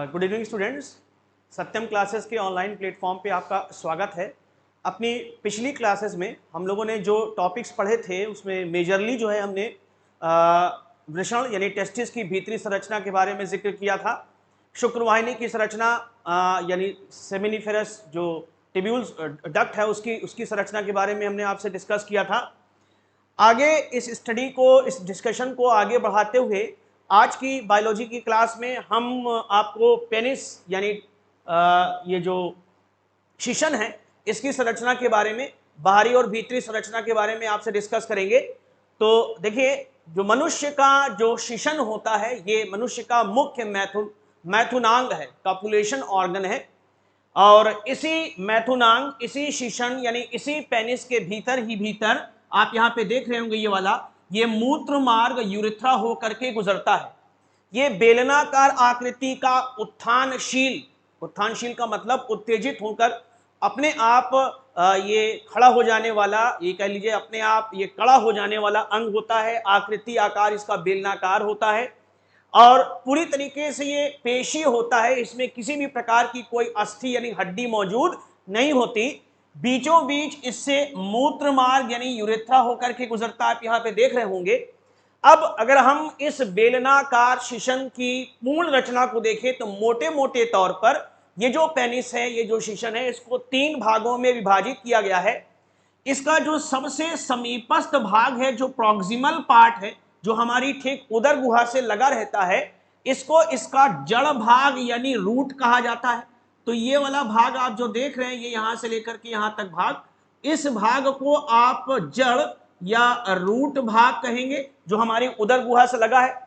Good evening students. Satyam classes के online platform पे आपका स्वागत है। अपनी पिछली क्लासेस में हम लोगों ने जो टॉपिक्स पढ़े थे उसमें मेजरली जो है हमने वृषण यानी टेस्टिस की भीतरी संरचना के बारे में जिक्र किया था। शुक्रवाहिनी की संरचना यानी सेमिनिफेरस जो टिब्यूल्स डक्ट है उसकी संरचना के बारे में हमने आपसे डिस्कस किया था। आगे इस स्टडी को, इस डिस्कशन को आगे बढ़ाते हुए आज की बायोलॉजी की क्लास में हम आपको पेनिस यानी ये जो शिशन है इसकी संरचना के बारे में, बाहरी और भीतरी संरचना के बारे में आपसे डिस्कस करेंगे। तो देखिए, जो मनुष्य का जो शिशन होता है ये मनुष्य का मुख्य मैथुनांग है, कॉपुलेशन ऑर्गन है। और इसी मैथुनांग, इसी शिशन यानी इसी पेनिस के भीतर आप यहाँ पे देख रहे होंगे ये मूत्र मार्ग यूरिथ्रा हो करके गुजरता है। ये बेलनाकार आकृति का उत्थानशील का मतलब उत्तेजित होकर अपने आप ये खड़ा हो जाने वाला, ये कह लीजिए अपने आप ये कड़ा हो जाने वाला अंग होता है। आकृति आकार इसका बेलनाकार होता है और पूरी तरीके से ये पेशी होता है। इसमें किसी भी प्रकार की कोई अस्थि यानी हड्डी मौजूद नहीं होती। बीचों बीच इससे मूत्र मार्ग यानी यूरेथ्रा होकर के गुजरता, आप यहाँ पे देख रहे होंगे। अब अगर हम इस बेलनाकार शिशन की पूर्ण रचना को देखें तो मोटे मोटे तौर पर ये जो पेनिस है, ये जो शिशन है, इसको 3 भागों में विभाजित किया गया है। इसका जो सबसे समीपस्थ भाग है, जो प्रॉक्सिमल पार्ट है, जो हमारी ठीक उदर गुहा से लगा रहता है, इसको इसका जड़ भाग यानी रूट कहा जाता है। तो ये वाला भाग आप जो देख रहे हैं, ये यहां से लेकर के यहां तक भाग, इस भाग को आप जड़ या रूट भाग कहेंगे, जो हमारी उदर गुहा से लगा है।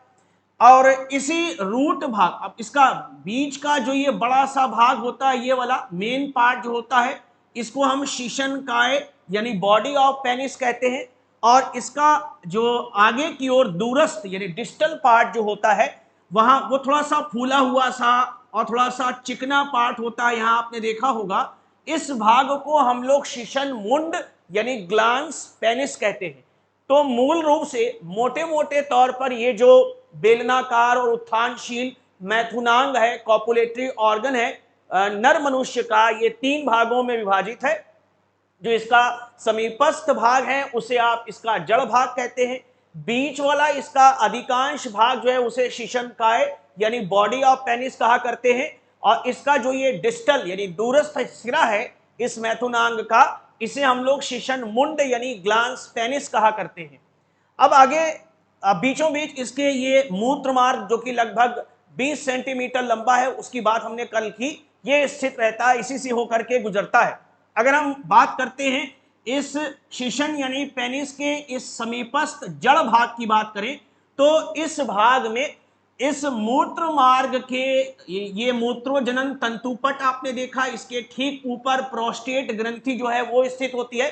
और इसी रूट भाग, अब इसका बीच का जो ये बड़ा सा भाग होता है, ये वाला मेन पार्ट जो होता है, इसको हम शिशन काय यानी बॉडी ऑफ पेनिस कहते हैं। और इसका जो आगे की ओर दूरस्थ यानी डिस्टल पार्ट जो होता है, वहां वो थोड़ा सा फूला हुआ सा और थोड़ा सा चिकना पार्ट होता है, यहां आपने देखा होगा। इस भाग को हम लोग शिशन मुंड यानी ग्लांस पेनिस कहते हैं। तो मूल रूप से मोटे मोटे तौर पर ये जो बेलनाकार और उत्थानशील मैथुनांग है, कॉपुलेटरी ऑर्गन है नर मनुष्य का, ये 3 भागों में विभाजित है। जो इसका समीपस्थ भाग है उसे आप इसका जड़ भाग कहते हैं। बीच वाला इसका अधिकांश भाग जो है उसे शिशन काय यानी बॉडी ऑफ पेनिस कहा करते हैं। और इसका जो ये डिस्टल यानी दूरस्थ सिरा है इस मैथुनांग का, इसे हम लोग शिशन मुंड यानी ग्लांस पेनिस कहा करते हैं। अब आगे बीचों बीच इसके ये मूत्र मार्ग जो कि लगभग 20 सेंटीमीटर लंबा है, उसकी बात हमने कल की, ये स्थित रहता है, इसी से होकर के गुजरता है। अगर हम बात करते हैं इस शिशन यानी पेनिस के इस समीपस्थ जड़ भाग की बात करें, तो इस भाग में इस मूत्र मार्ग के ये मूत्रोजनन तंतुपट आपने देखा, इसके ठीक ऊपर प्रोस्टेट ग्रंथि जो है वो स्थित होती है।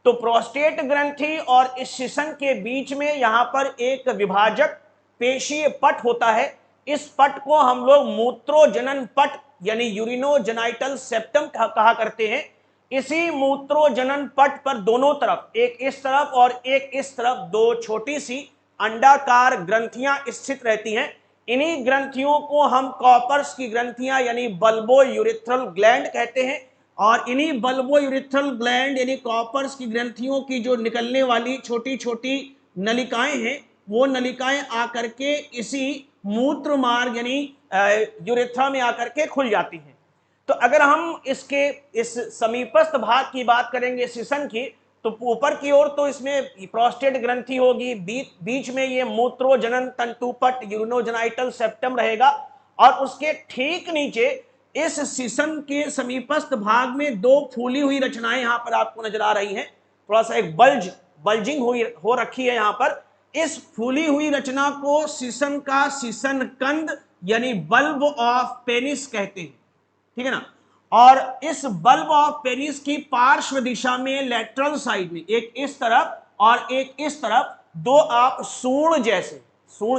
तो प्रोस्टेट ग्रंथि और इस शिशन के बीच में यहां पर एक विभाजक पेशीय पट होता है। इस पट को हम लोग मूत्रोजनन पट यानी यूरिनोजेनाइटल सेप्टम कहा करते हैं। इसी मूत्रोजनन पट पर दोनों तरफ, एक इस तरफ और एक इस तरफ, 2 छोटी सी अंडाकार ग्रंथियां स्थित रहती हैं। इन्हीं ग्रंथियों को हम कॉपर्स की ग्रंथियां यानी बल्बो यूरिथ्रल ग्लैंड कहते हैं। और इन्हीं बल्बो यूरिथ्रल ग्लैंड यानी कॉपर्स की ग्रंथियों की जो निकलने वाली छोटी छोटी नलिकाएं हैं, वो नलिकाएं आकर के इसी मूत्र मार्ग यानी यूरेथ्रा में आकर के खुल जाती हैं। तो अगर हम इसके इस समीपस्थ भाग की बात करेंगे शिशन की, तो ऊपर की ओर तो इसमें प्रोस्टेट ग्रंथि होगी, बीच में ये मूत्रोजनन तंतुपट यूरिनोजेनाइटल सेप्टम रहेगा। और उसके ठीक नीचे इस शिशन के समीपस्थ भाग में 2 फूली हुई रचनाएं यहां पर आपको नजर आ रही हैं। थोड़ा सा एक बल्जिंग हो रखी है यहां पर। इस फूली हुई रचना को शिशन का शिशन कंद यानी बल्ब ऑफ पेनिस कहते हैं, ठीक है ना। और इस बल्ब ऑफ पेनिस की पार्श्व दिशा में लेटरल साइड में, एक इस तरफ और एक इस तरफ, 2 आप सूंड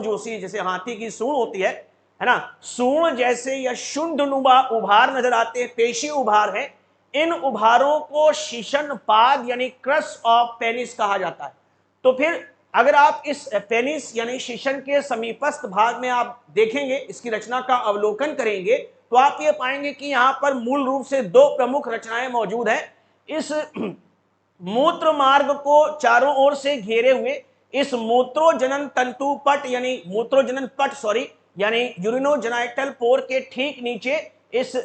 जो जैसे हाथी की सूंड होती है ना, सूंड जैसे या शुंडनुमा उभार नजर आते हैं, पेशी उभार है। इन उभारों को शिशन पाद यानी क्रस ऑफ पेनिस कहा जाता है। तो फिर अगर आप इस पेनिस यानी शीशन के समीपस्थ भाग में आप देखेंगे, इसकी रचना का अवलोकन करेंगे, तो आप ये पाएंगे कि यहाँ पर मूल रूप से दो प्रमुख रचनाएं मौजूद हैं। इस मूत्र मार्ग को चारों ओर से घेरे हुए इस मूत्रोजनन तंतु पट यानी मूत्रोजनन पट यानी यूरिनोजेनाइटल पोर के ठीक नीचे इस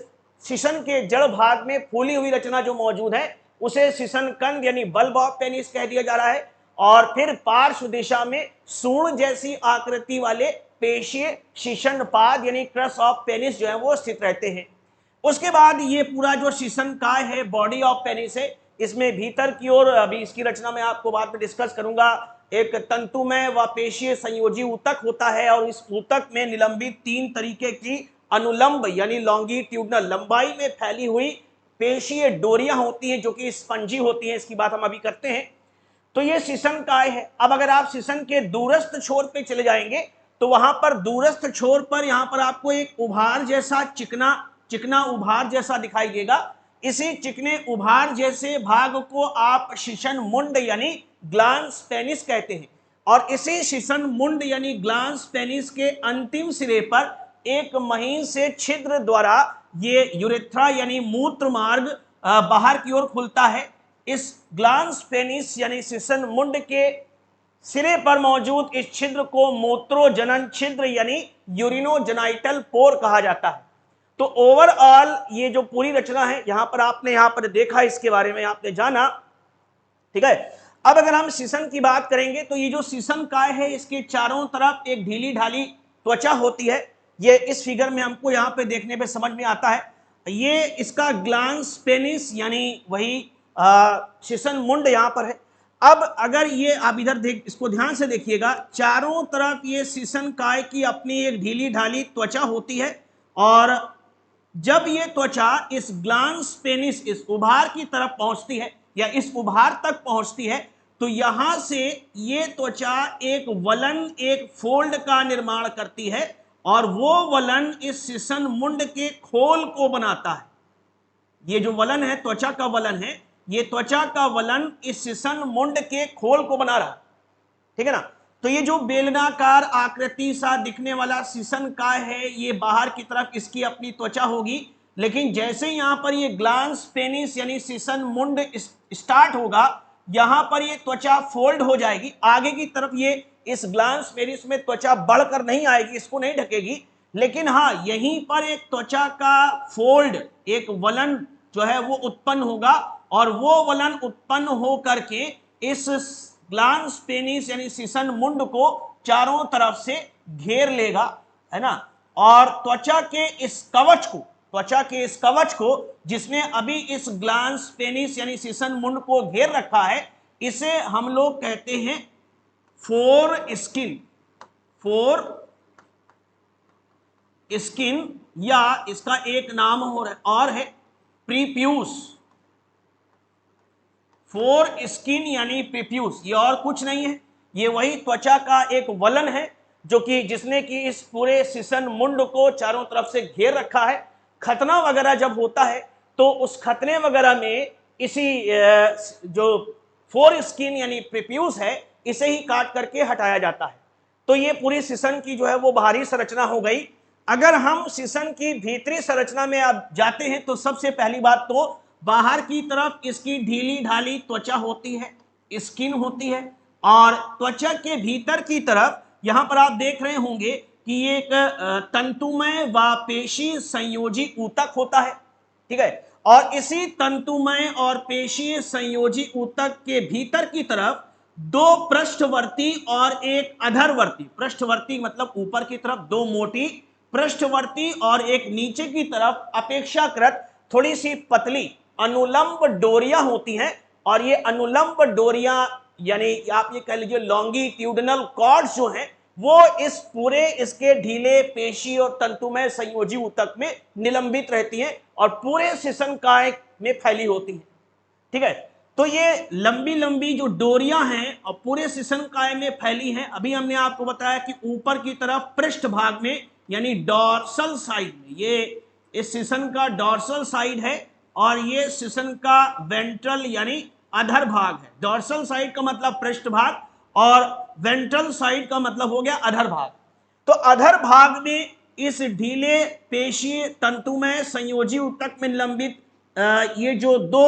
शिशन के जड़ भाग में फूली हुई रचना जो मौजूद है उसे शिशन कंद यानी बल्ब ऑफ पेनिस कह दिया जा रहा है। और फिर पार्श्व दिशा में सूर्ण जैसी आकृति वाले पेशीय शिशन पाद यानी क्रस ऑफ पेनिस जो है वो स्थित रहते हैं। उसके बाद ये पूरा जो शिशन काय है, बॉडी ऑफ पेनिस है, इसमें भीतर की ओर, अभी इसकी रचना में आपको बाद में डिस्कस करूंगा, एक तंतुमय व पेशीय संयोजी ऊतक होता है और इस ऊतक में निलंबित 3 तरीके की अनुलंब यानी लॉन्गिट्यूडनल लंबाई में फैली हुई पेशीय डोरियां होती हैं जो कि स्पंजी होती हैं। इसकी बात हम अभी करते हैं। तो ये शिशन काय है। अब अगर आप शिशन के दूरस्थ छोर पे चले जाएंगे तो वहां पर दूरस्थ छोर पर यहां पर आपको एक उभार जैसा चिकना उभार जैसा दिखाई देगा। इसी चिकने उभार जैसे भाग को आप शिशन मुंड यानी ग्लांस पेनिस कहते हैं। और इसी शिशन मुंड यानी ग्लांस पेनिस के अंतिम सिरे पर एक महीन से छिद्र द्वारा ये यूरेथ्रा यानी मूत्र मार्ग बाहर की ओर खुलता है। इस ग्लांस पेनिस यानी शिशन मुंड के सिरे पर मौजूद इस छिद्र को मूत्रोजनन छिद्र यानी यूरिनोजेनाइटल पोर कहा जाता है। तो ओवरऑल ये जो पूरी रचना है यहाँ पर देखा, इसके बारे में आपने जाना, ठीक है। अब अगर हम शिशन की बात करेंगे तो ये जो शिशन काय है इसके चारों तरफ एक ढीली ढाली त्वचा होती है। ये इस फिगर में हमको यहाँ पे देखने पे समझ में आता है। ये इसका ग्लांस पेनिस यानी वही शिशन मुंड यहाँ पर है। अब अगर ये आप इधर इसको ध्यान से देखिएगा, चारों तरफ ये शिशन काय की अपनी एक ढीली ढाली त्वचा होती है और जब ये त्वचा इस ग्लांस पेनिस इस उभार की तरफ पहुंचती है या इस उभार तक पहुंचती है तो यहां से ये त्वचा एक वलन, एक फोल्ड का निर्माण करती है और वो वलन इस शिशन मुंड के खोल को बनाता है। ये जो वलन है, त्वचा का वलन है, ये त्वचा का वलन इस शिशन मुंड के खोल को बना रहा, ठीक है ना। तो ये जो बेलनाकार आकृति सा दिखने वाला शिशन काय है, ये बाहर की तरफ इसकी अपनी त्वचा होगी, लेकिन जैसे यहां पर ये ग्लांस पेनिस यानी शिशन मुंड स्टार्ट होगा, यहां पर ये त्वचा फोल्ड हो जाएगी आगे की तरफ। ये इस ग्लांस पेनिस में त्वचा बढ़कर नहीं आएगी, इसको नहीं ढकेगी, लेकिन हाँ यहीं पर एक त्वचा का फोल्ड, एक वलन जो है वो उत्पन्न होगा और वो वलन उत्पन्न हो करके इस ग्लांस पेनिस यानी शिशन मुंड को चारों तरफ से घेर लेगा, है ना। और त्वचा के इस कवच को जिसने अभी इस ग्लांस पेनिस यानी शिशन मुंड को घेर रखा है, इसे हम लोग कहते हैं फोर स्किन या इसका एक नाम और है प्रीप्यूस। फोर स्किन यानी प्रीप्यूस, ये और कुछ नहीं है, ये वही त्वचा का एक वलन है जो कि जिसने कि इस पूरे शिशन मुंड को चारों तरफ से घेर रखा है। खतना वगैरह जब होता है तो उस खतने वगैरह में इसी जो फोर स्किन यानी प्रीप्यूस है, इसे ही काट करके हटाया जाता है। तो ये पूरी शिशन की जो है वो बाहरी संरचना हो गई। अगर हम शिशन की भीतरी संरचना में आप जाते हैं तो सबसे पहली बात तो बाहर की तरफ इसकी ढीली ढाली त्वचा होती है, स्किन होती है, और त्वचा के भीतर की तरफ यहां पर आप देख रहे होंगे कि ये एक तंतुमय व पेशी संयोजी ऊतक होता है, ठीक है। और इसी तंतुमय और पेशीय संयोजी ऊतक के भीतर की तरफ दो पृष्ठवर्ती और एक अधरवर्ती, पृष्ठवर्ती मतलब ऊपर की तरफ दो मोटी पृष्ठवर्ती और एक नीचे की तरफ अपेक्षाकृत थोड़ी सी पतली अनुलंब डोरियां होती हैं। और ये अनुलंब डोरियां यानी आप ये कह लीजिए लॉन्गिट्यूडनल कॉर्ड्स जो हैं वो इस पूरे इसके ढीले पेशी और तंतुमय संयोजी ऊतक में निलंबित रहती हैं और पूरे शिशन काय में फैली होती हैं, ठीक है। तो ये लंबी लंबी जो डोरियां हैं और पूरे शिशन काय में फैली हैं। अभी हमने आपको बताया कि ऊपर की तरफ पृष्ठ भाग में यानी डॉर्सल साइड में, ये इस शिशन का डॉर्सल साइड है और ये शिशन का वेंट्रल यानी अधर भाग है। डॉर्सल साइड का मतलब पृष्ठ भाग और वेंट्रल साइड का मतलब हो गया अधर भाग। तो अधर भाग में इस ढीले पेशीय तंतुमय संयोजी ऊतक में निलंबित ये जो दो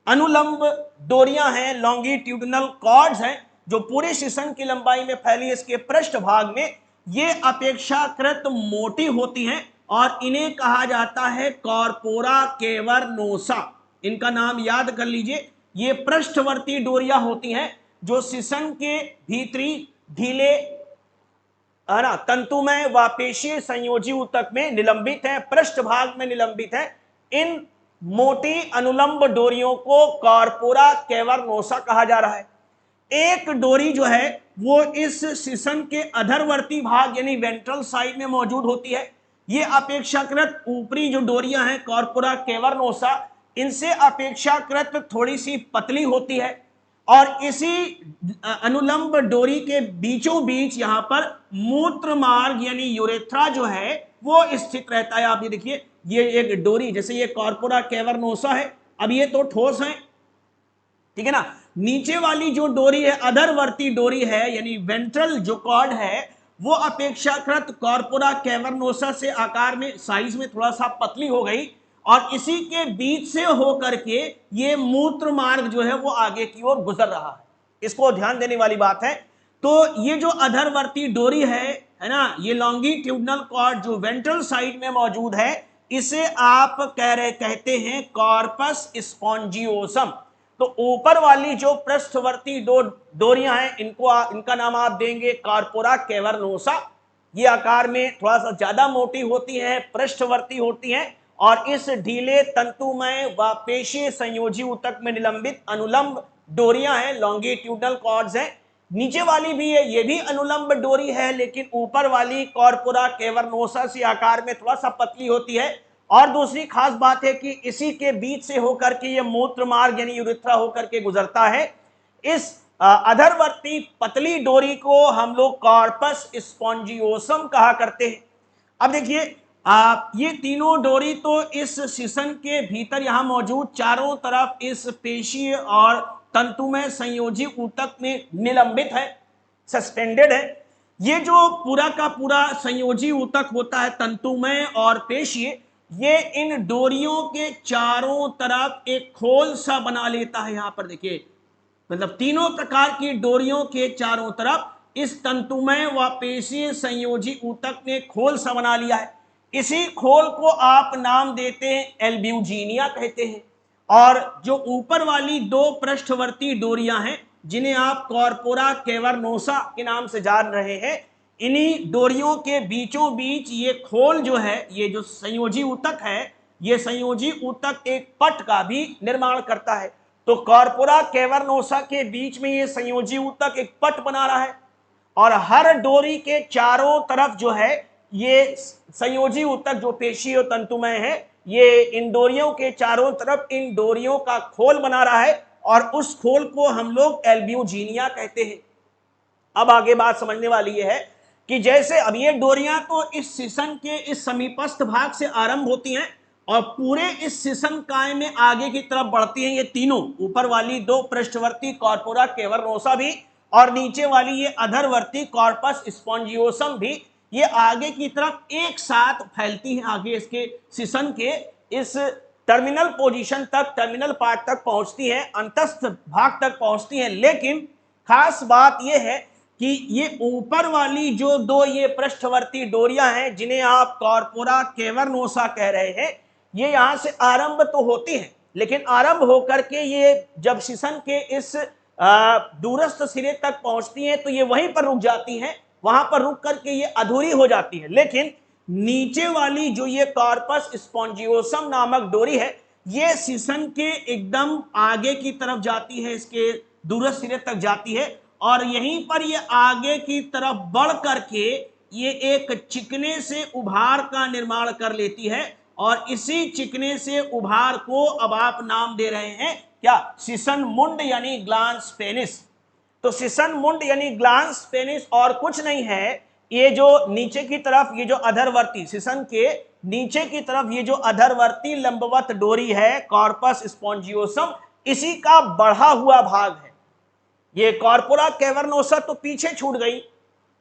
अनुलंब डोरियां हैं, लॉन्गिट्यूडिनल कॉर्ड्स हैं, जो पूरे शिशन की लंबाई में फैली इसके पृष्ठ भाग में, ये अपेक्षाकृत मोटी होती हैं और इन्हें कहा जाता है कॉर्पोरा कैवर्नोसा। इनका नाम याद कर लीजिए। ये पृष्ठवर्ती डोरियां होती हैं जो शिशन के भीतरी ढीले है ना तंतुमय व पेशीय संयोजी ऊतक में निलंबित है, पृष्ठ भाग में निलंबित है। इन मोटी अनुलंब डोरियों को कॉर्पोरा कैवर्नोसा कहा जा रहा है। एक डोरी जो है वो इस शिशन के अधरवर्ती भाग यानी वेंट्रल साइड में मौजूद होती है। ये अपेक्षाकृत ऊपरी जो डोरियां हैं कॉर्पोरा कैवर्नोसा, इनसे अपेक्षाकृत थोड़ी सी पतली होती है और इसी अनुलंब डोरी के बीचों बीच यहां पर मूत्र मार्ग यानी यूरेथ्रा जो है वो स्थित रहता है। आप ये देखिए, ये एक डोरी, जैसे ये कॉर्पोरा कैवर्नोसा है, अब ये तो ठोस है, ठीक है ना। नीचे वाली जो डोरी है अधरवर्ती डोरी है यानी वेंट्रल जो कॉर्ड है वो अपेक्षाकृत कॉर्पोरा कैवर्नोसा से आकार में साइज में थोड़ा सा पतली हो गई और इसी के बीच से होकर के ये मूत्र मार्ग जो है वो आगे की ओर गुजर रहा है। इसको ध्यान देने वाली बात है। तो ये जो अधरवर्ती डोरी है ना, ये लॉन्गिट्यूडिनल कॉर्ड जो वेंट्रल साइड में मौजूद है, इसे आप कहते हैं कॉर्पस स्पॉन्जियोसम। तो ऊपर वाली जो पृष्ठवर्ती दो डोरियां हैं इनका नाम आप देंगे कॉर्पोरा कैवर्नोसा। ये आकार में थोड़ा सा ज्यादा मोटी होती हैं, पृष्ठवर्ती होती हैं और इस ढीले तंतुमय व पेशीय संयोजी ऊतक में निलंबित अनुलंब डोरियां हैं, लॉन्गिट्यूडिनल कॉर्ड्स हैं। नीचे वाली भी है, ये भी अनुलंब डोरी है, लेकिन ऊपर वाली कॉर्पोरा कैवर्नोसा से आकार में थोड़ा सा पतली होती है। और दूसरी खास बात है कि इसी के बीच से होकर के ये मूत्र मार्ग यानी यूरेथ्रा होकर के गुजरता है। इस अधरवर्ती पतली डोरी को हम लोग कॉर्पस स्पॉन्जियोसम कहा करते हैं। अब देखिए, ये तीनों डोरी तो इस शिशन के भीतर यहां मौजूद चारों तरफ इस पेशीय और तंतुमय संयोजी ऊतक में निलंबित है, सस्पेंडेड है। ये जो पूरा का पूरा संयोजी ऊतक होता है तंतुमय और पेशीय, ये इन डोरियों के चारों तरफ एक खोल सा बना लेता है। यहां पर देखिए, मतलब तीनों प्रकार की डोरियों के चारों तरफ इस तंतुमय व पेशीय संयोजी ऊतक ने खोल सा बना लिया है। इसी खोल को आप नाम देते हैं एल्ब्यूजीनिया कहते हैं। और जो ऊपर वाली दो पृष्ठवर्ती डोरियां हैं जिन्हें आप कॉर्पोरा कैवर्नोसा के नाम से जान रहे हैं, इन्हीं डोरियों के बीचों बीच ये खोल जो है, ये जो संयोजी ऊतक है, ये संयोजी ऊतक एक पट का भी निर्माण करता है। तो कॉर्पोरा कैवर्नोसा के बीच में ये संयोजी ऊतक एक पट बना रहा है और हर डोरी के चारों तरफ जो है ये संयोजी ऊतक जो पेशीय और तंतुमय है, ये इन डोरियों के चारों तरफ इन डोरियों का खोल बना रहा है और उस खोल को हम लोग एल्ब्यूजीनिया कहते हैं। अब आगे बात समझने वाली ये है कि जैसे अब ये डोरियां तो इस शिशन के इस समीपस्थ भाग से आरंभ होती हैं और पूरे इस शिशन काय में आगे की तरफ बढ़ती हैं। ये तीनों, ऊपर वाली दो पृष्ठवर्ती कॉर्पोरा कैवर्नोसा भी और नीचे वाली ये अधरवर्ती कॉर्पस स्पॉन्जियोसम भी, ये आगे की तरफ एक साथ फैलती हैं। आगे इसके शिशन के इस टर्मिनल पोजीशन तक, टर्मिनल पार्ट तक पहुंचती हैं, अंतस्थ भाग तक पहुंचती हैं। लेकिन खास बात यह है कि ये ऊपर वाली जो दो ये पृष्ठवर्ती डोरियां हैं जिन्हें आप कॉर्पोरा कैवर्नोसा कह रहे हैं, ये यहां से आरंभ तो होती हैं, लेकिन आरंभ होकर के ये जब शिशन के इस दूरस्थ सिरे तक पहुंचती हैं तो ये वहीं पर रुक जाती हैं, वहां पर रुक करके ये अधूरी हो जाती है। लेकिन नीचे वाली जो ये कॉर्पस स्पॉन्जियोसम नामक डोरी है, ये शिशन के एकदम आगे की तरफ जाती है, इसके दूरस्थ सिरे तक जाती है और यहीं पर ये आगे की तरफ बढ़ करके ये एक चिकने से उभार का निर्माण कर लेती है और इसी चिकने से उभार को अब आप नाम दे रहे हैं क्या, शिशन मुंड यानी ग्लांस पेनिस। तो शिशन मुंड यानी ग्लांस पेनिस और कुछ नहीं है, ये जो नीचे की तरफ ये जो अधरवर्ती शिशन के नीचे की तरफ ये जो अधरवर्ती लंबवत डोरी है कॉर्पस स्पॉन्जियोसम, इसी का बढ़ा हुआ भाग है। ये कॉर्पोरा कैवर्नोसा तो पीछे छूट गई,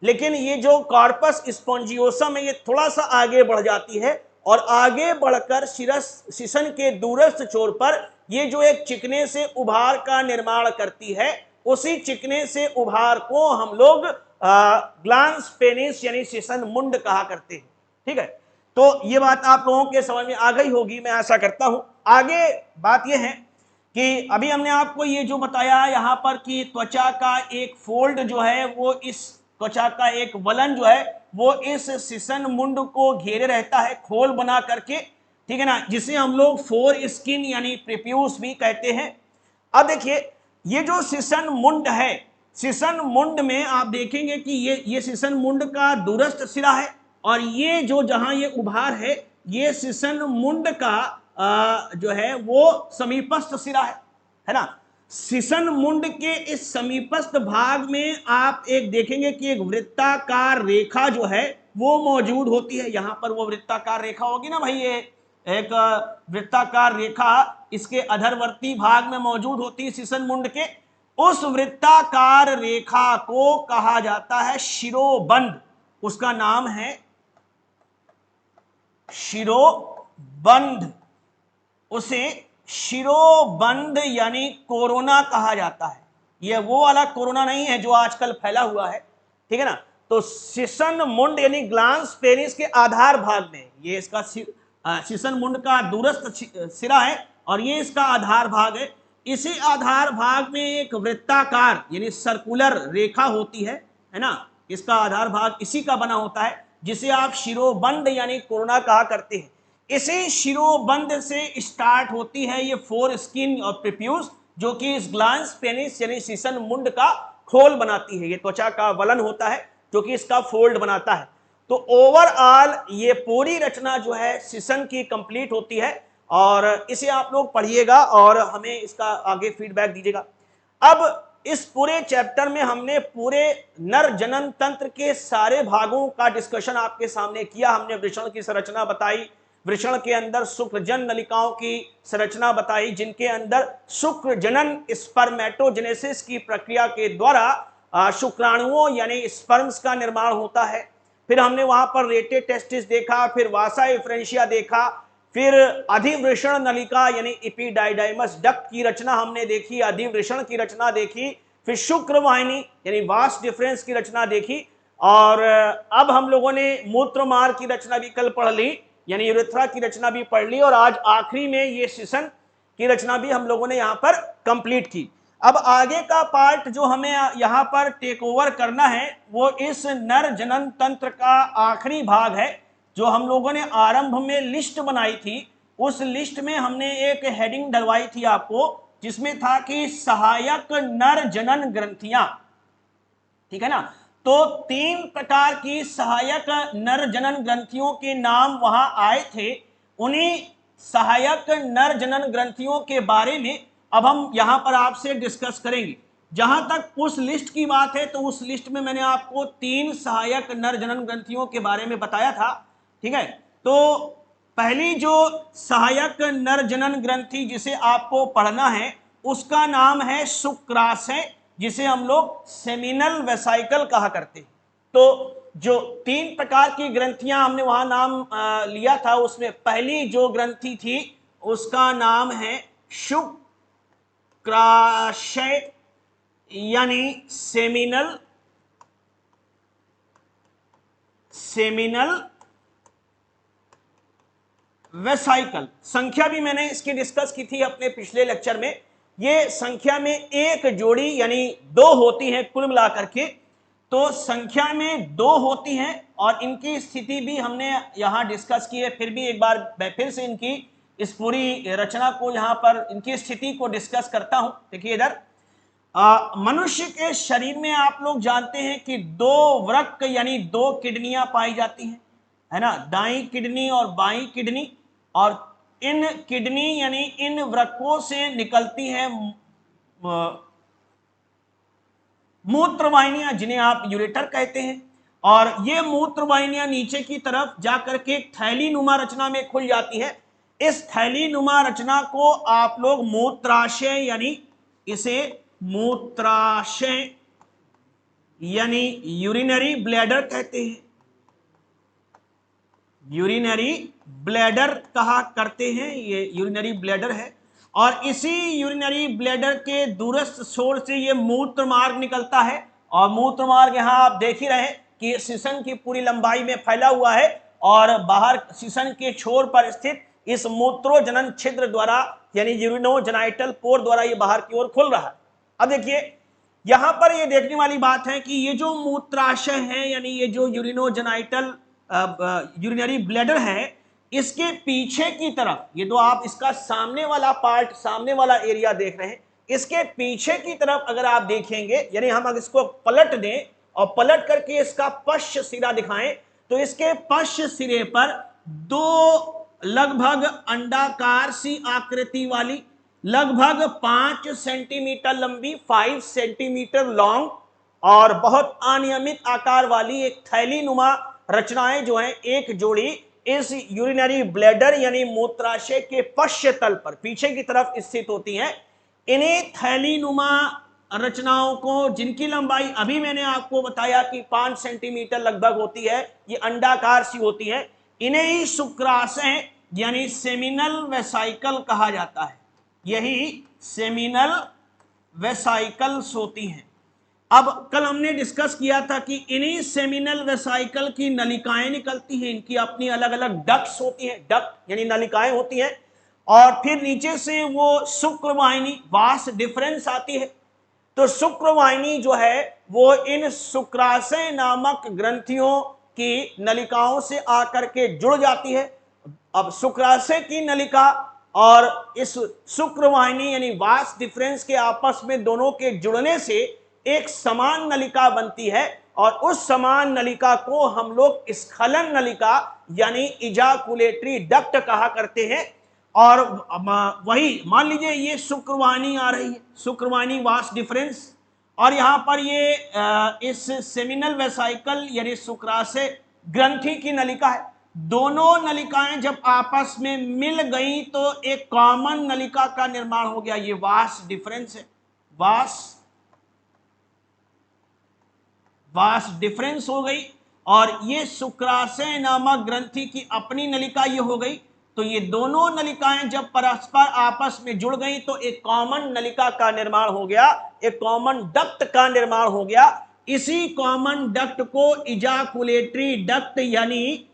लेकिन ये जो कॉर्पस स्पॉन्जियोसम है ये थोड़ा सा आगे बढ़ जाती है और आगे बढ़कर सिसन के दूरस्थ छोर पर ये जो एक चिकने से उभार का निर्माण करती है, उसी चिकने से उभार को हम लोग ग्लांस पेनिस यानी सिसन मुंड कहा करते हैं। ठीक है, तो ये बात आप लोगों के समझ में आ गई होगी, मैं आशा करता हूं। आगे बात यह है कि अभी हमने आपको ये जो बताया यहाँ पर कि त्वचा का एक फोल्ड जो है वो इस त्वचा का एक वलन जो है वो इस सिसन मुंड को घेरे रहता है, खोल बना करके, ठीक है ना, जिसे हम लोग फोर स्किन यानी प्रीप्यूस भी कहते हैं। अब देखिए ये जो सिसन मुंड है, सिसन मुंड में आप देखेंगे कि ये सिसन मुंड का दूरस्थ सिरा है और ये जो जहां ये उभार है ये सिसन मुंड का जो है वो समीपस्थ सिरा है ना। सिसन मुंड के इस समीपस्थ भाग में आप एक देखेंगे कि एक वृत्ताकार रेखा जो है वो मौजूद होती है। यहां पर वो वृत्ताकार रेखा होगी ना भाई, ये एक वृत्ताकार रेखा इसके अधरवर्ती भाग में मौजूद होती है सिसन मुंड के। उस वृत्ताकार रेखा को कहा जाता है शिरोबंध, उसका नाम है शिरोबंध, उसे शिरोबंध यानी कोरोना कहा जाता है। यह वो वाला कोरोना नहीं है जो आजकल फैला हुआ है, ठीक है ना। तो सिसन मुंड यानी ग्लांस पेनिस के आधार भाग में ये इसका सिसन मुंड का दूरस्थ सिरा है और ये इसका आधार भाग है। इसी आधार भाग में एक वृत्ताकार यानी सर्कुलर रेखा होती है ना। इसका आधार भाग इसी का बना होता है जिसे आप शिरोबंध यानी कोरोना कहा करते हैं। इसी शिरोबंध से स्टार्ट होती है ये फोर स्किन और प्रीप्यूस, जो कि इस ग्लांस पेनिस यानी सिसन मुंड का खोल बनाती है। ये त्वचा का वलन होता है जो कि इसका फोल्ड बनाता है। तो ओवरऑल ये पूरी रचना जो है सिसन की कंप्लीट होती है और इसे आप लोग पढ़िएगा और हमें इसका आगे फीडबैक दीजिएगा। अब इस पूरे चैप्टर में हमने पूरे नर जनन तंत्र के सारे भागों का डिस्कशन आपके सामने किया। हमने वृषण की संरचना बताई, वृषण के अंदर शुक्रजन नलिकाओं की संरचना बताई, जिनके अंदर शुक्र जनन स्पर्मेटोजेनेसिस की प्रक्रिया के द्वारा शुक्राणुओं यानी स्पर्म्स का निर्माण होता है। फिर हमने वहां पर रेटे टेस्टिस देखा, फिर वासा एफ्रेंशिया देखा, फिर अधिवृषण नलिका यानी इपीडाइडाइमस डक्ट की रचना हमने देखी, अधिवृषण की रचना देखी, फिर शुक्र वाहिनी यानी वास डिफरेंस की रचना देखी और अब हम लोगों ने मूत्रमार्ग की रचना भी कल पढ़ ली यानी यूरेथ्रा की रचना भी पढ़ ली और आज आखिरी में ये सिसन की रचना भी हम लोगों ने यहाँ पर कंप्लीट की। अब आगे का पार्ट जो हमें यहाँ पर टेक ओवर करना है वो इस नर जनन तंत्र का आखिरी भाग है जो हम लोगों ने आरंभ में लिस्ट बनाई थी। उस लिस्ट में हमने एक हेडिंग डलवाई थी आपको जिसमें था कि सहायक नर जनन ग्रंथियां, ठीक है ना। तो 3 प्रकार की सहायक नर जनन ग्रंथियों के नाम वहां आए थे। उन्हीं सहायक नर जनन ग्रंथियों के बारे में अब हम यहां पर आपसे डिस्कस करेंगे। जहां तक उस लिस्ट की बात है तो उस लिस्ट में मैंने आपको 3 सहायक नर जनन ग्रंथियों के बारे में बताया था, ठीक है। तो पहली जो सहायक नर जनन ग्रंथि जिसे आपको पढ़ना है उसका नाम है शुक्राशय, जिसे हम लोग सेमिनल वेसाइकल कहा करते हैं। तो जो 3 प्रकार की ग्रंथियां हमने वहां नाम लिया था उसमें पहली जो ग्रंथि थी उसका नाम है शुक्राशय यानी सेमिनल वेसाइकल। संख्या भी मैंने इसकी डिस्कस की थी अपने पिछले लेक्चर में। ये संख्या में एक जोड़ी यानी 2 होती हैं कुल मिलाकर के, तो संख्या में 2 होती हैं और इनकी स्थिति भी हमने यहाँ डिस्कस की है। फिर भी एक बार मैं फिर से इनकी इस पूरी रचना को यहाँ पर इनकी स्थिति को डिस्कस करता हूँ। देखिए इधर मनुष्य के शरीर में आप लोग जानते हैं कि 2 वृक्क यानी 2 किडनियां पाई जाती हैं, है ना, दाईं किडनी और बाईं किडनी। और इन किडनी यानी इन वृक्कों से निकलती है मूत्रवाहिनियां जिन्हें आप यूरेटर कहते हैं और ये मूत्रवाहिनियां नीचे की तरफ जाकर के थैली नुमा रचना में खुल जाती है। इस थैली नुमा रचना को आप लोग मूत्राशय यानी इसे मूत्राशय यानी यूरिनरी ब्लैडर कहते हैं, यूरिनरी ब्लैडर कहा करते हैं, ये यूरिनरी ब्लैडर है। और इसी यूरिनरी ब्लैडर के दूरस्थ छोर से ये मूत्र मार्ग निकलता है, और मूत्र मार्ग यहां आप देख ही रहे हैं कि शीशन की पूरी लंबाई में फैला हुआ है, और बाहर शीशन के छोर पर स्थित इस मूत्रोजनन छिद्र द्वारा यानी यूरिनोजेनाइटल पोर द्वारा ये बाहर की ओर खुल रहा है। अब देखिए यहां पर ये देखने वाली बात है कि ये जो मूत्राशय है यानी ये जो यूरिनोजेनाइटल यूरिनरी ब्लैडर है, इसके पीछे की तरफ, ये तो आप इसका सामने वाला पार्ट, सामने वाला एरिया देख रहे हैं, इसके पीछे की तरफ अगर आप देखेंगे, यानी हम अगर इसको पलट दें और पलट करके इसका पश्च सिरा दिखाएं, तो इसके पश्च सिरे पर दो लगभग अंडाकार सी आकृति वाली, लगभग 5 सेंटीमीटर लंबी, 5 सेंटीमीटर लॉन्ग और बहुत अनियमित आकार वाली एक थैली नुमा रचनाएं जो हैं, एक जोड़ी इस यूरिनरी ब्लैडर यानी मूत्राशय के पश्च तल पर पीछे की तरफ स्थित होती हैं। इन्हीं थैली नुमा रचनाओं को, जिनकी लंबाई अभी मैंने आपको बताया कि 5 सेंटीमीटर लगभग होती है, ये अंडाकार सी होती है, इन्हें ही शुक्राशय यानी सेमिनल वेसाइकल कहा जाता है। यही सेमिनल वेसाइकल्स होती हैं। अब कल हमने डिस्कस किया था कि इन्हीं सेमिनल वेसाइकल की नलिकाएं निकलती हैं, इनकी अपनी अलग अलग डक्ट्स होती हैं, डक्ट यानी नलिकाएं होती हैं, और फिर नीचे से वो शुक्रवाहिनी वास डिफरेंस आती है। तो शुक्रवाहिनी जो है वो इन शुक्राशय नामक ग्रंथियों की नलिकाओं से आकर के जुड़ जाती है। अब शुक्राशय की नलिका और इस शुक्रवाहिनी यानी वास डिफरेंस के आपस में दोनों के जुड़ने से एक समान नलिका बनती है, और उस समान नलिका को हम लोग स्खलन नलिका यानी इजाकुलेटरी डक्ट कहा करते हैं। और वही मान लीजिए ये शुक्रवाहिनी आ रही है, शुक्रवाहिनी वास डिफरेंस, और यहां पर ये इस सेमिनल वेसाइकल यानी शुक्राशय ग्रंथि की नलिका है। दोनों नलिकाएं जब आपस में मिल गई तो एक कॉमन नलिका का निर्माण हो गया, ये वास डिफरेंस है, वास डिफरेंस हो गई, और ये शुक्राशय नामक ग्रंथि की अपनी नलिका ये हो गई। तो ये दोनों नलिकाएं जब परस्पर आपस में जुड़ गई तो एक कॉमन नलिका का निर्माण हो गया, एक कॉमन डक्ट का निर्माण हो गया। इसी कॉमन डक्ट को इजाकुलेटरी डक्ट यानी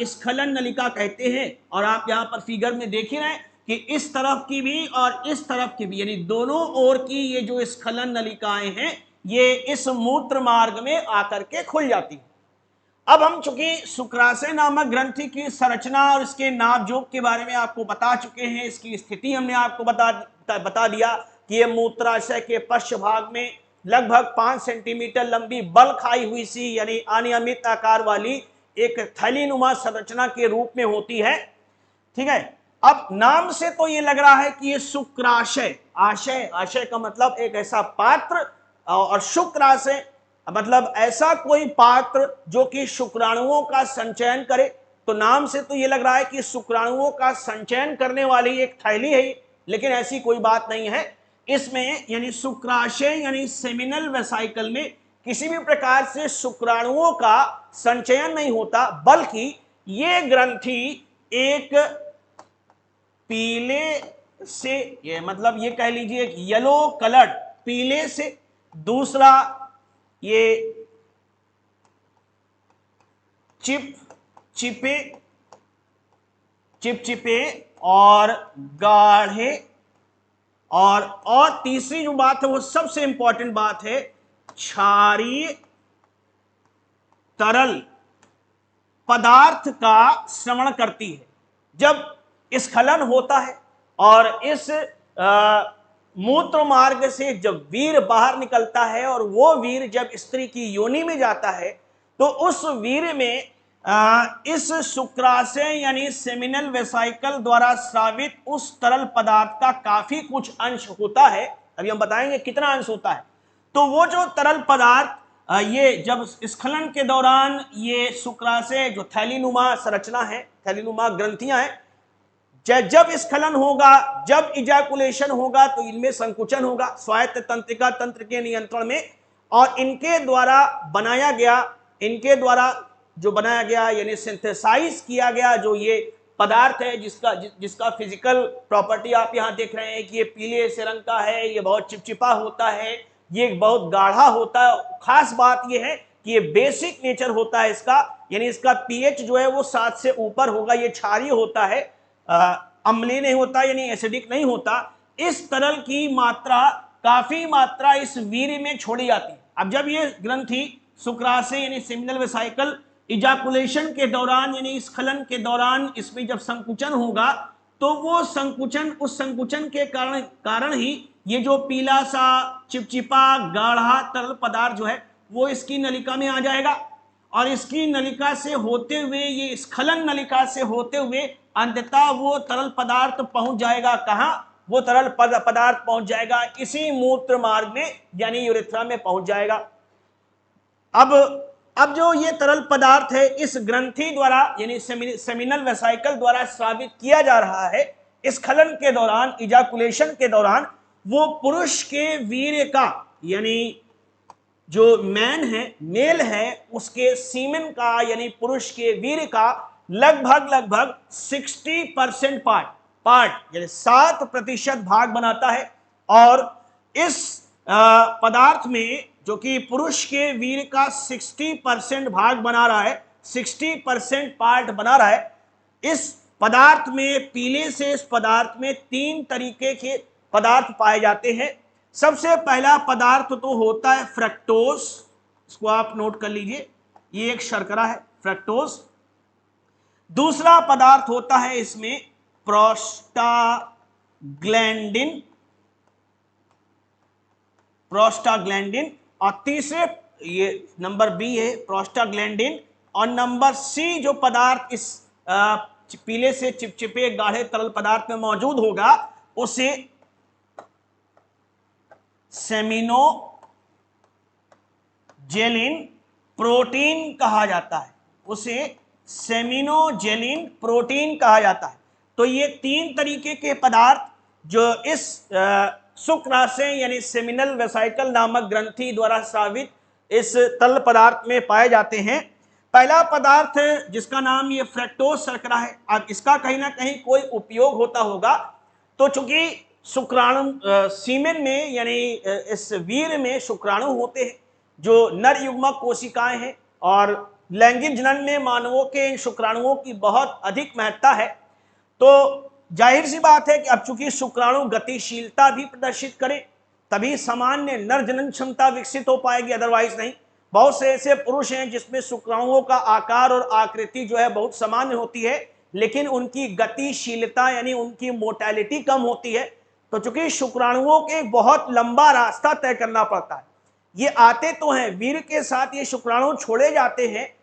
स्खलन नलिका कहते हैं। और आप यहां पर फिगर में देख ही रहे हैं कि इस तरफ की भी और इस तरफ की भी यानी दोनों ओर की ये जो स्खलन नलिकाएं हैं, ये इस मूत्र मार्ग में आकर के खुल जाती है। अब हम चूंकि शुक्राशय नामक ग्रंथि की संरचना और इसके नापजोख के बारे में आपको बता चुके हैं, इसकी स्थिति हमने आपको बता दिया कि ये मूत्राशय के पश्च भाग में लगभग 5 सेंटीमीटर लंबी बल खाई हुई सी यानी अनियमित आकार वाली एक थैलीनुमा संरचना के रूप में होती है। ठीक है, अब नाम से तो ये लग रहा है कि ये शुक्राशय, आशय का मतलब एक ऐसा पात्र, और शुक्राशय मतलब ऐसा कोई पात्र जो कि शुक्राणुओं का संचयन करे। तो नाम से तो ये लग रहा है कि शुक्राणुओं का संचयन करने वाली एक थैली है, लेकिन ऐसी कोई बात नहीं है। इसमें यानी शुक्राशय यानी सेमिनल वेसाइकल में किसी भी प्रकार से शुक्राणुओं का संचयन नहीं होता, बल्कि ये ग्रंथि एक पीले से, ये मतलब ये कह लीजिए एक येलो कलर्ड, पीले से, दूसरा ये चिपचिपे और गाढ़े, और तीसरी जो बात है वो सबसे इंपॉर्टेंट बात है, क्षारीय तरल पदार्थ का श्रवण करती है। जब स्खलन होता है और इस मूत्र मार्ग से जब वीर बाहर निकलता है और वो वीर जब स्त्री की योनि में जाता है, तो उस वीर में इस शुक्राशय यानी सेमिनल वेसाइकल द्वारा स्रावित उस तरल पदार्थ का काफी कुछ अंश होता है। अभी हम बताएंगे कितना अंश होता है। तो वो जो तरल पदार्थ ये जब स्खलन के दौरान ये शुक्राशय जो थैलीनुमा संरचना है, थैलीनुमा ग्रंथियां हैं, जब स्खलन होगा, जब इजैकुलेशन होगा तो इनमें संकुचन होगा स्वायत्त तंत्रिका तंत्र के नियंत्रण में, और इनके द्वारा जो बनाया गया यानी सिंथेसाइज किया गया जो ये पदार्थ है, जिसका फिजिकल प्रॉपर्टी आप यहां देख रहे हैं कि ये पीले से रंग का है, ये बहुत चिपचिपा होता है, ये बहुत गाढ़ा होता है। खास बात ये है कि ये बेसिक नेचर होता है इसका, यानी इसका पीएच जो है वो 7 से ऊपर होगा। ये क्षारीय होता है, अम्लीय नहीं होता, यानी एसिडिक नहीं होता। इस तरल की मात्रा, काफी मात्रा इस वीर्य में छोड़ी जाती है। अब जब ये ग्रंथि शुक्राशय यानी सेमिनल वेसाइकल इजाकुलेशन के दौरान यानी स्खलन के दौरान इसमें जब संकुचन होगा, तो वो संकुचन, उस संकुचन के कारण ही ये जो पीला सा चिपचिपा गाढ़ा तरल पदार्थ जो है वो इसकी नलिका में आ जाएगा, और इसकी नलिका से होते हुए, ये स्खलन नलिका से होते हुए अंततः वो तरल पदार्थ पहुंच जाएगा कहां? वो तरल पदार्थ पहुंच जाएगा इसी मूत्र मार्ग में, यानी यूरेथ्रा में पहुंच जाएगा। अब जो ये तरल पदार्थ है इस ग्रंथि द्वारा यानी सेमिनल वेसाइकल द्वारा स्रावित किया जा रहा है स्खलन के दौरान, इजाकुलेशन के दौरान, वो पुरुष के वीर्य का यानी जो मेल है उसके सीमेन का यानी पुरुष के वीर्य का लगभग 60% पार्ट यानी 7% भाग बनाता है। और इस पदार्थ में जो कि पुरुष के वीर्य का 60% भाग बना रहा है, 60% पार्ट बना रहा है, इस पदार्थ में, पीले से इस पदार्थ में 3 तरीके के पदार्थ पाए जाते हैं। सबसे पहला पदार्थ तो होता है फ्रक्टोज, इसको आप नोट कर लीजिए, ये एक शर्करा है फ्रक्टोज। दूसरा पदार्थ होता है इसमें प्रोस्टाग्लैंडिन, और तीसरे, ये नंबर बी है प्रोस्टाग्लैंडिन, और नंबर सी जो पदार्थ इस पीले से चिपचिपे गाढ़े तरल पदार्थ में मौजूद होगा उसे सेमिनोजेलिन प्रोटीन कहा जाता है, उसे सेमिनोजेलिन प्रोटीन कहा जाता है। तो ये 3 तरीके के पदार्थ जो इस शुक्राशय यानी सेमिनल वेसाइकल नामक ग्रंथि द्वारा स्रावित इस तरल पदार्थ में पाए जाते हैं। पहला पदार्थ जिसका नाम ये फ्रक्टोज शर्करा है। अब इसका कहीं ना कहीं कोई उपयोग होता होगा, तो चूंकि शुक्राणु सीमेन में यानी इस वीर्य में शुक्राणु होते हैं जो नर युग्मक कोशिकाएं हैं, और लैंगिक जनन में मानवों के इन शुक्राणुओं की बहुत अधिक महत्ता है। तो जाहिर सी बात है कि अब चूंकि शुक्राणु गतिशीलता भी प्रदर्शित करें तभी सामान्य नर जनन क्षमता विकसित हो पाएगी, अदरवाइज नहीं। बहुत से ऐसे पुरुष हैं जिसमें शुक्राणुओं का आकार और आकृति जो है बहुत सामान्य होती है, लेकिन उनकी गतिशीलता यानी उनकी मोटेलिटी कम होती है। तो चूंकि शुक्राणुओं के बहुत लंबा रास्ता तय करना पड़ता है, ये आते तो हैं वीर्य के साथ, ये शुक्राणु छोड़े जाते हैं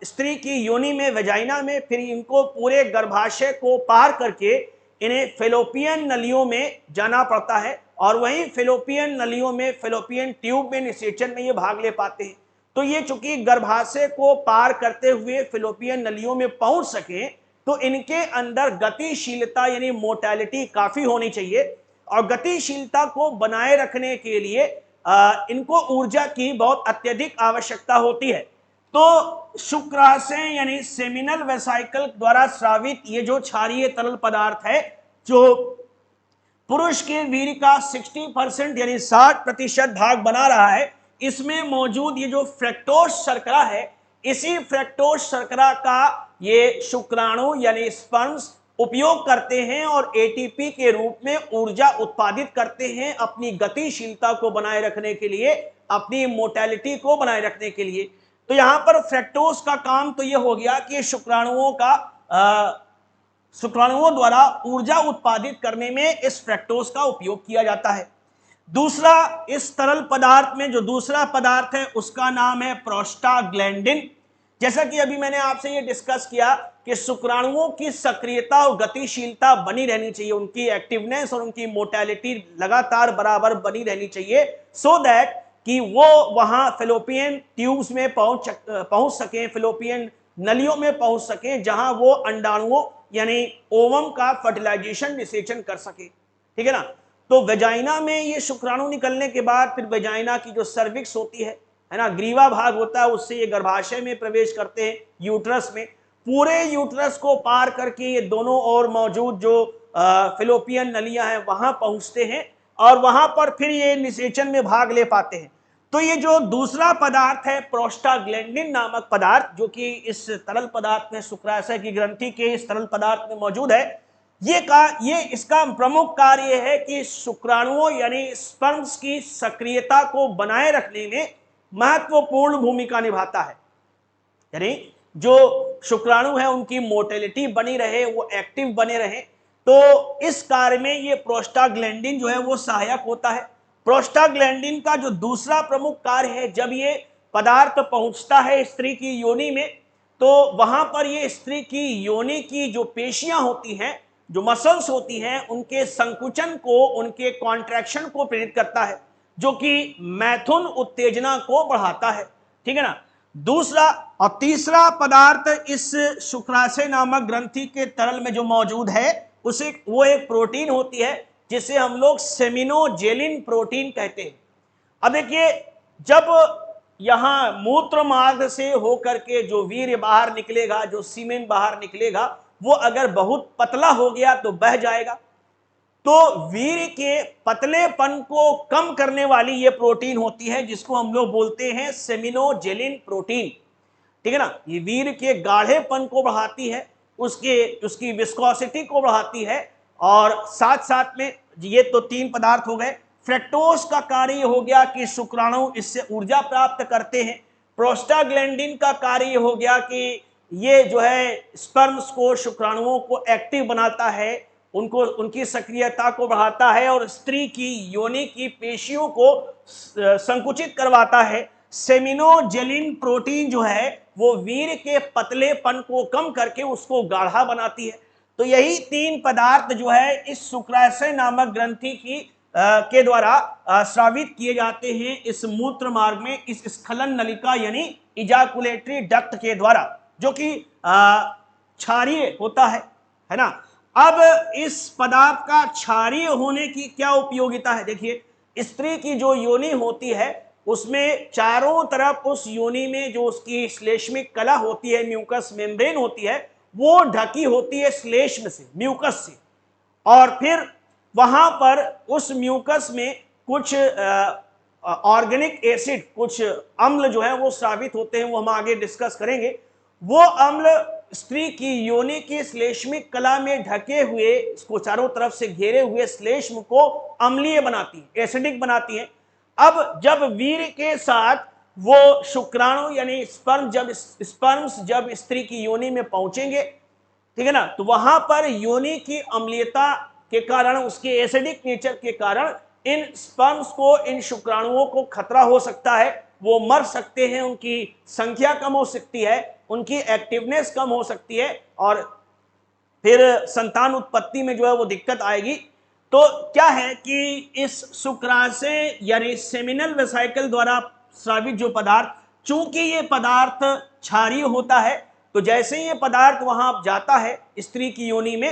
स्त्री की योनि में, वेजाइना में, फिर इनको पूरे गर्भाशय को पार करके इन्हें फेलोपियन नलियों में जाना पड़ता है, और वहीं फेलोपियन नलियों में, फेलोपियन ट्यूब में, निषेचन में ये भाग ले पाते हैं। तो ये चूंकि गर्भाशय को पार करते हुए फेलोपियन नलियों में पहुंच सके, तो इनके अंदर गतिशीलता यानी मोटेलिटी काफी होनी चाहिए, और गतिशीलता को बनाए रखने के लिए इनको ऊर्जा की बहुत अत्यधिक आवश्यकता होती है। तो शुक्राशय यानी सेमिनल वेसाइकल द्वारा स्रावित ये जो क्षारीय तरल पदार्थ है, जो पुरुष के वीर्य का 60% यानी 60% भाग बना रहा है, इसमें मौजूद ये जो फ्रक्टोज शर्करा है, इसी फ्रक्टोज शर्करा का ये शुक्राणु यानी स्पर्म्स उपयोग करते हैं और एटीपी के रूप में ऊर्जा उत्पादित करते हैं अपनी गतिशीलता को बनाए रखने के लिए, अपनी मोटेलिटी को बनाए रखने के लिए। तो यहां पर फ्रक्टोज का काम तो यह हो गया कि शुक्राणुओं द्वारा ऊर्जा उत्पादित करने में इस फ्रक्टोज का उपयोग किया जाता है। दूसरा, इस तरल पदार्थ में जो दूसरा पदार्थ है उसका नाम है प्रोस्टाग्लैंडिन। जैसा कि अभी मैंने आपसे ये डिस्कस किया कि शुक्राणुओं की सक्रियता और गतिशीलता बनी रहनी चाहिए, उनकी एक्टिवनेस और उनकी मोटेलिटी लगातार बराबर बनी रहनी चाहिए, सो दैट कि वो वहां फेलोपियन ट्यूब्स में पहुंच सकें, फेलोपियन नलियों में पहुंच सकें, जहां वो अंडाणुओं यानी ओवम का फर्टिलाइजेशन निषेचन कर सके, ठीक है ना। तो वेजाइना में ये शुक्राणु निकलने के बाद फिर वेजाइना की जो सर्विक्स होती है ना, ग्रीवा भाग होता है, उससे ये गर्भाशय में प्रवेश करते हैं, यूट्रस में, पूरे यूट्रस को पार करके ये दोनों ओर मौजूद जो फिलोपियन नलियां हैं वहां पहुंचते हैं और वहां पर फिर ये निषेचन में भाग ले पाते हैं। तो ये जो दूसरा पदार्थ है प्रोस्टाग्लैंडिन नामक पदार्थ, जो कि इस तरल पदार्थ में, शुक्राशय की ग्रंथि के इस तरल पदार्थ में मौजूद है, ये इसका प्रमुख कार्य है कि शुक्राणुओं यानी स्पर्म्स की सक्रियता को बनाए रखने में महत्वपूर्ण भूमिका निभाता है। यानी जो शुक्राणु है उनकी मोटिलिटी बनी रहे, वो एक्टिव बने रहे, तो इस कार्य में ये प्रोस्टाग्लैंडिन जो है वो सहायक होता है। प्रोस्टाग्लैंडिन का जो दूसरा प्रमुख कार्य है, जब ये पदार्थ पहुंचता है स्त्री की योनि में, तो वहां पर ये स्त्री की योनि की जो पेशियां होती हैं, जो मसल्स होती हैं, उनके संकुचन को, उनके कॉन्ट्रैक्शन को प्रेरित करता है, जो कि मैथुन उत्तेजना को बढ़ाता है, ठीक है ना। दूसरा और तीसरा पदार्थ इस शुक्राशय नामक ग्रंथि के तरल में जो मौजूद है, उसे वो एक प्रोटीन होती है जिसे हम लोग सेमिनोजेलिन प्रोटीन कहते हैं। अब देखिए, जब यहां मूत्र मार्ग से होकर के जो वीर्य बाहर निकलेगा, जो सीमेन बाहर निकलेगा, वो अगर बहुत पतला हो गया तो बह जाएगा। तो वीर्य के पतलेपन को कम करने वाली ये प्रोटीन होती है जिसको हम लोग बोलते हैं सेमिनोजेलिन प्रोटीन, ठीक है ना। ये वीर्य के गाढ़ेपन को बढ़ाती है, उसकी विस्कोसिटी को बढ़ाती है, और साथ साथ में ये तो तीन पदार्थ हो गए। फ्रक्टोज का कार्य हो गया कि शुक्राणु इससे ऊर्जा प्राप्त करते हैं। प्रोस्टाग्लैंडिन का कार्य हो गया कि ये जो है स्पर्म्स को, शुक्राणुओं को एक्टिव बनाता है, उनकी सक्रियता को बढ़ाता है और स्त्री की योनि की पेशियों को संकुचित करवाता है। सेमिनोजेलिन प्रोटीन जो है वो वीर्य के पतलेपन को कम करके उसको गाढ़ा बनाती है। तो यही तीन पदार्थ जो है इस शुक्राशय नामक ग्रंथि की के द्वारा स्रावित किए जाते हैं इस मूत्र मार्ग में, इस स्खलन नलिका यानी इजाकुलेटरी डक्ट के द्वारा, जो कि क्षारीय होता है ना। अब इस पदार्थ का क्षारीय होने की क्या उपयोगिता है? देखिए, स्त्री की जो योनि होती है उसमें चारों तरफ उस योनि में जो उसकी श्लेष्मिक कला होती है, म्यूकस मेम्ब्रेन होती है, वो ढकी होती है श्लेष्म से, म्यूकस से, और फिर वहां पर उस म्यूकस में कुछ ऑर्गेनिक एसिड, कुछ अम्ल जो है वो स्रावित होते हैं, वो हम आगे डिस्कस करेंगे। वो अम्ल स्त्री की योनि की श्लेष्मिक कला में ढके हुए, इसको चारों तरफ से घेरे हुए श्लेष्म को अम्लीय बनाती है, एसिडिक बनाती है। अब जब वीर्य के साथ वो शुक्राणु यानी स्पर्म्स जब स्त्री की योनि में पहुंचेंगे, ठीक है ना, तो वहां पर योनि की अम्लीयता के कारण, उसके एसिडिक नेचर के कारण इन स्पर्म्स को, इन शुक्राणुओं को खतरा हो सकता है, वो मर सकते हैं, उनकी संख्या कम हो सकती है, उनकी एक्टिवनेस कम हो सकती है, और फिर संतान उत्पत्ति में जो है वो दिक्कत आएगी। तो क्या है कि इस शुक्राशय यानी सेमिनल वेसाइकल द्वारा स्रावित जो पदार्थ, चूंकि ये पदार्थ क्षारीय होता है, तो जैसे ये पदार्थ वहां जाता है स्त्री की योनि में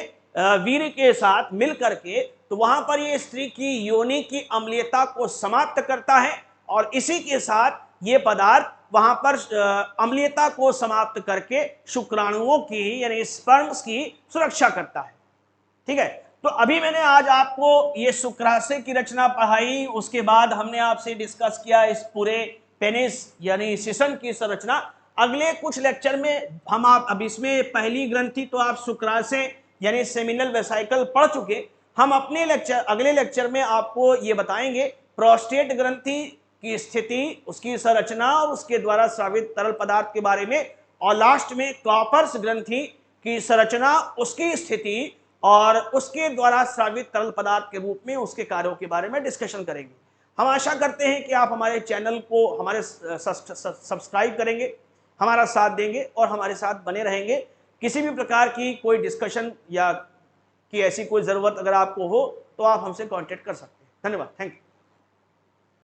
वीर्य के साथ मिल करके, तो वहां पर ये स्त्री की योनि की अम्लीयता को समाप्त करता है, और इसी के साथ ये पदार्थ वहां पर अम्लीयता को समाप्त करके शुक्राणुओं की यानी स्पर्म्स की सुरक्षा करता है, ठीक है। तो अभी मैंने आज आपको ये शुक्राशय की रचना पढ़ाई, उसके बाद हमने आपसे डिस्कस किया इस पूरे पेनिस यानी शिशन की संरचना। अगले कुछ लेक्चर में हम अब इसमें पहली ग्रंथि तो आप शुक्राशय यानी सेमिनल वेसाइकल पढ़ चुके, हम अपने अगले लेक्चर में आपको ये बताएंगे प्रोस्टेट ग्रंथि की स्थिति, उसकी संरचना और उसके द्वारा स्रावित तरल पदार्थ के बारे में, और लास्ट में कॉपर्स ग्रंथि की संरचना, उसकी स्थिति और उसके द्वारा स्रावित तरल पदार्थ के रूप में उसके कार्यों के बारे में डिस्कशन करेंगे। हम आशा करते हैं कि आप हमारे चैनल को हमारे सब्सक्राइब करेंगे, हमारा साथ देंगे और हमारे साथ बने रहेंगे। किसी भी प्रकार की कोई डिस्कशन या की ऐसी कोई ज़रूरत अगर आपको हो तो आप हमसे कांटेक्ट कर सकते हैं। धन्यवाद, थैंक यू।